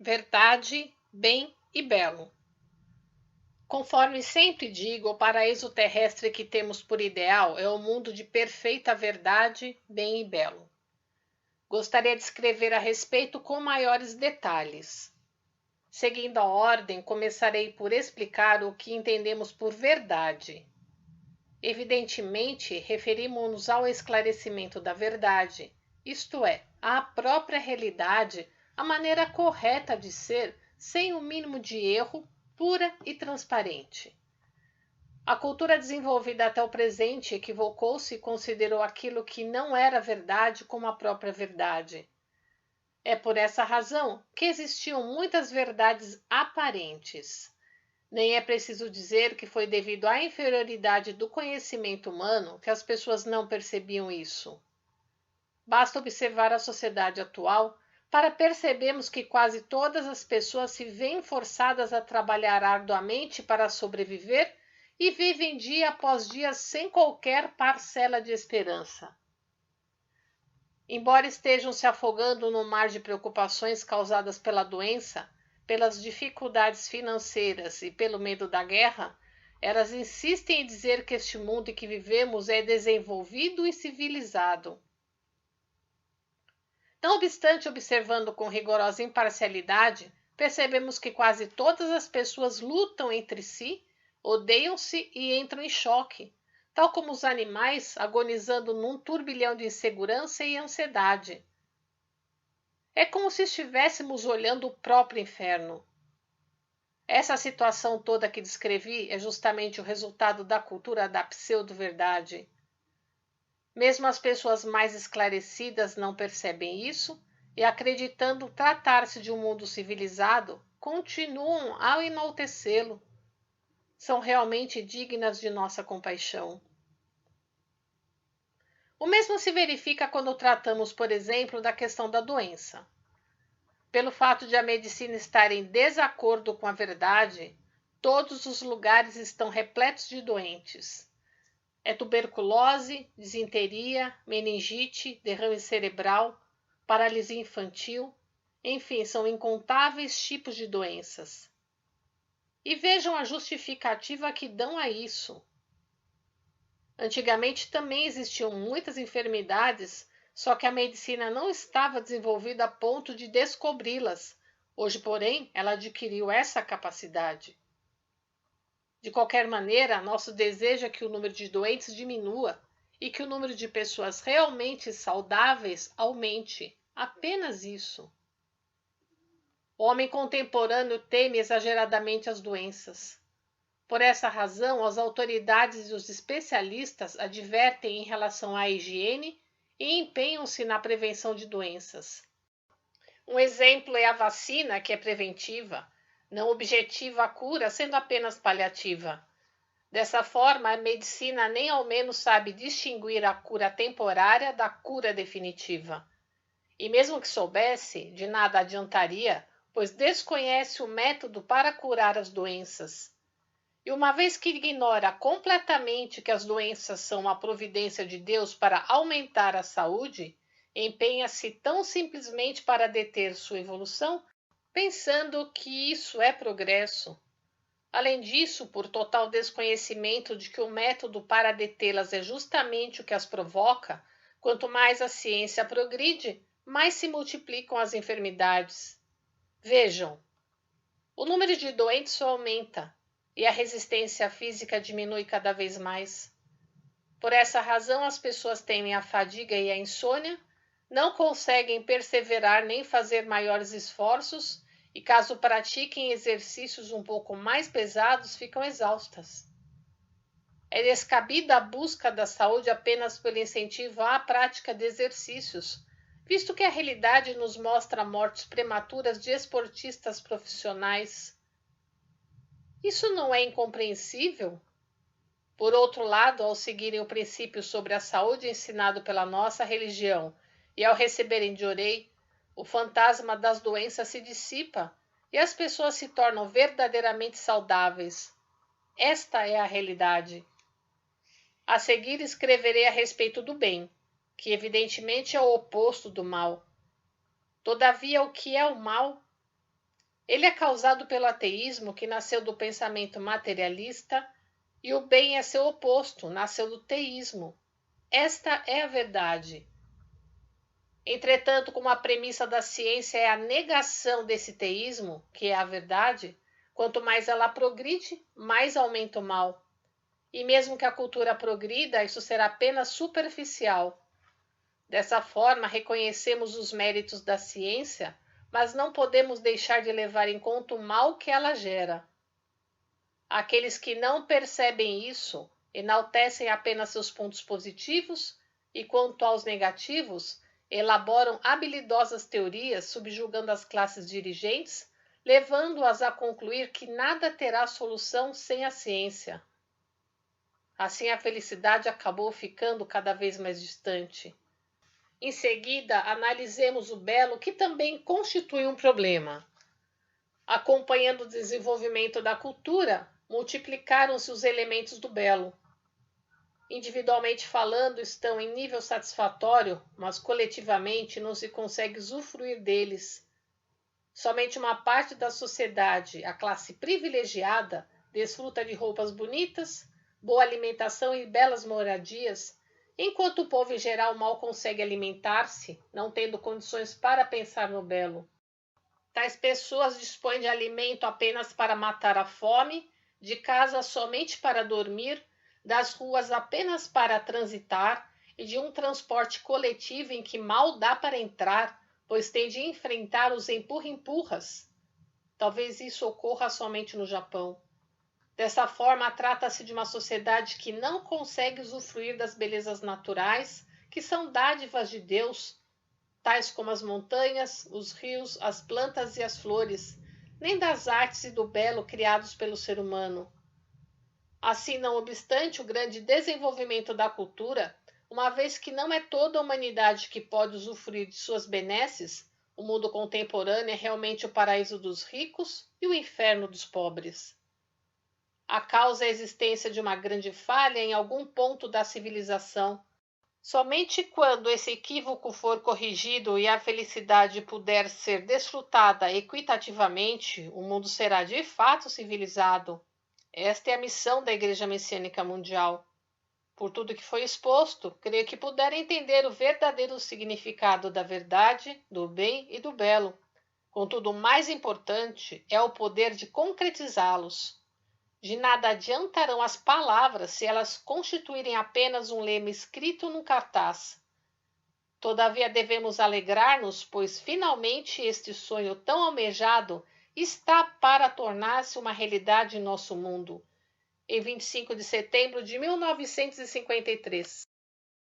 Verdade, bem e belo. Conforme sempre digo, o paraíso terrestre que temos por ideal é o mundo de perfeita verdade, bem e belo. Gostaria de escrever a respeito com maiores detalhes. Seguindo a ordem, começarei por explicar o que entendemos por verdade. Evidentemente, referimos-nos ao esclarecimento da verdade, isto é, à própria realidade, a maneira correta de ser, sem o mínimo de erro, pura e transparente. A cultura desenvolvida até o presente equivocou-se e considerou aquilo que não era verdade como a própria verdade. É por essa razão que existiam muitas verdades aparentes. Nem é preciso dizer que foi devido à inferioridade do conhecimento humano que as pessoas não percebiam isso. Basta observar a sociedade atual para percebermos que quase todas as pessoas se veem forçadas a trabalhar arduamente para sobreviver e vivem dia após dia sem qualquer parcela de esperança. Embora estejam se afogando no mar de preocupações causadas pela doença, pelas dificuldades financeiras e pelo medo da guerra, elas insistem em dizer que este mundo em que vivemos é desenvolvido e civilizado. Não obstante, observando com rigorosa imparcialidade, percebemos que quase todas as pessoas lutam entre si, odeiam-se e entram em choque, tal como os animais agonizando num turbilhão de insegurança e ansiedade. É como se estivéssemos olhando o próprio inferno. Essa situação toda que descrevi é justamente o resultado da cultura da pseudo-verdade. Mesmo as pessoas mais esclarecidas não percebem isso e, acreditando tratar-se de um mundo civilizado, continuam a enaltecê-lo. São realmente dignas de nossa compaixão. O mesmo se verifica quando tratamos, por exemplo, da questão da doença. Pelo fato de a medicina estar em desacordo com a verdade, todos os lugares estão repletos de doentes. É tuberculose, disenteria, meningite, derrame cerebral, paralisia infantil, enfim, são incontáveis tipos de doenças. E vejam a justificativa que dão a isso. Antigamente também existiam muitas enfermidades, só que a medicina não estava desenvolvida a ponto de descobri-las. Hoje, porém, ela adquiriu essa capacidade. De qualquer maneira, nosso desejo é que o número de doentes diminua e que o número de pessoas realmente saudáveis aumente. Apenas isso. O homem contemporâneo teme exageradamente as doenças. Por essa razão, as autoridades e os especialistas advertem em relação à higiene e empenham-se na prevenção de doenças. Um exemplo é a vacina, que é preventiva, não objetiva a cura, sendo apenas paliativa. Dessa forma, a medicina nem ao menos sabe distinguir a cura temporária da cura definitiva. E mesmo que soubesse, de nada adiantaria, pois desconhece o método para curar as doenças. E uma vez que ignora completamente que as doenças são uma providência de Deus para aumentar a saúde, empenha-se tão simplesmente para deter sua evolução, pensando que isso é progresso. Além disso, por total desconhecimento de que o método para detê-las é justamente o que as provoca, quanto mais a ciência progride, mais se multiplicam as enfermidades. Vejam, o número de doentes só aumenta e a resistência física diminui cada vez mais. Por essa razão, as pessoas temem a fadiga e a insônia, não conseguem perseverar nem fazer maiores esforços e, caso pratiquem exercícios um pouco mais pesados, ficam exaustas. É descabida a busca da saúde apenas pelo incentivo à prática de exercícios, visto que a realidade nos mostra mortes prematuras de esportistas profissionais. Isso não é incompreensível? Por outro lado, ao seguirem o princípio sobre a saúde ensinado pela nossa religião e ao receberem de orei, o fantasma das doenças se dissipa e as pessoas se tornam verdadeiramente saudáveis. Esta é a realidade. A seguir escreverei a respeito do bem, que evidentemente é o oposto do mal. Todavia, o que é o mal? Ele é causado pelo ateísmo, que nasceu do pensamento materialista, e o bem é seu oposto, nasceu do teísmo. Esta é a verdade. Entretanto, como a premissa da ciência é a negação desse teísmo, que é a verdade, quanto mais ela progride, mais aumenta o mal. E mesmo que a cultura progrida, isso será apenas superficial. Dessa forma, reconhecemos os méritos da ciência, mas não podemos deixar de levar em conta o mal que ela gera. Aqueles que não percebem isso enaltecem apenas seus pontos positivos e, quanto aos negativos, elaboram habilidosas teorias subjugando as classes dirigentes, levando-as a concluir que nada terá solução sem a ciência. Assim, a felicidade acabou ficando cada vez mais distante. Em seguida, analisemos o belo, que também constitui um problema. Acompanhando o desenvolvimento da cultura, multiplicaram-se os elementos do belo. Individualmente falando, estão em nível satisfatório, mas coletivamente não se consegue usufruir deles. Somente uma parte da sociedade, a classe privilegiada, desfruta de roupas bonitas, boa alimentação e belas moradias, enquanto o povo em geral mal consegue alimentar-se, não tendo condições para pensar no belo. Tais pessoas dispõem de alimento apenas para matar a fome, de casa somente para dormir, das ruas apenas para transitar e de um transporte coletivo em que mal dá para entrar, pois tem de enfrentar os empurra-empurras. Talvez isso ocorra somente no Japão. Dessa forma, trata-se de uma sociedade que não consegue usufruir das belezas naturais, que são dádivas de Deus, tais como as montanhas, os rios, as plantas e as flores, nem das artes e do belo criados pelo ser humano. Assim, não obstante o grande desenvolvimento da cultura, uma vez que não é toda a humanidade que pode usufruir de suas benesses, o mundo contemporâneo é realmente o paraíso dos ricos e o inferno dos pobres. A causa é a existência de uma grande falha em algum ponto da civilização. Somente quando esse equívoco for corrigido e a felicidade puder ser desfrutada equitativamente, o mundo será de fato civilizado. Esta é a missão da Igreja Messiânica Mundial. Por tudo que foi exposto, creio que puderam entender o verdadeiro significado da verdade, do bem e do belo. Contudo, o mais importante é o poder de concretizá-los. De nada adiantarão as palavras se elas constituírem apenas um lema escrito num cartaz. Todavia devemos alegrar-nos, pois finalmente este sonho tão almejado está para tornar-se uma realidade em nosso mundo. Em 25 de setembro de 1953.